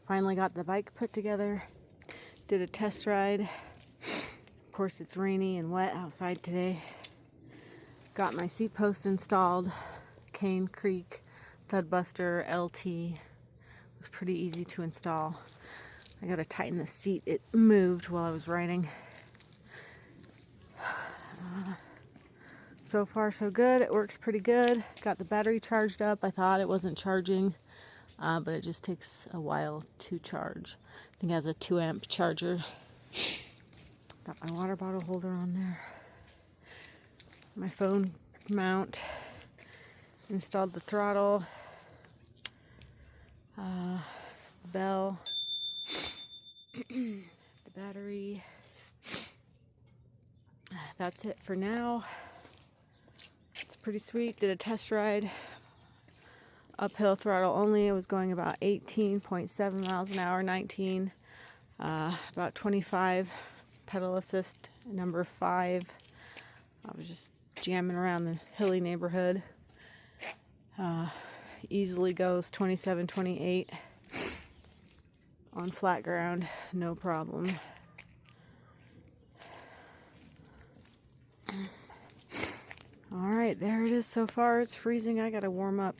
Finally got the bike put together. Did a test ride. Of course, it's rainy and wet outside today. Got my seat post installed. Cane Creek Thudbuster LT. It was pretty easy to install. I gotta tighten the seat. It moved while I was riding. So far so good. It works pretty good. Got the battery charged up. I thought it wasn't charging, but it just takes a while to charge. I think it has a 2 amp charger. Got my water bottle holder on there. My phone mount. Installed the throttle. Bell. The battery. That's it for now. It's pretty sweet. Did a test ride. Uphill throttle only. It was going about 18.7 miles an hour, 19. About 25. Pedal assist, number 5. I was just jamming around the hilly neighborhood. Easily goes 27, 28 on flat ground, no problem. All right, there it is so far. It's freezing. I gotta warm up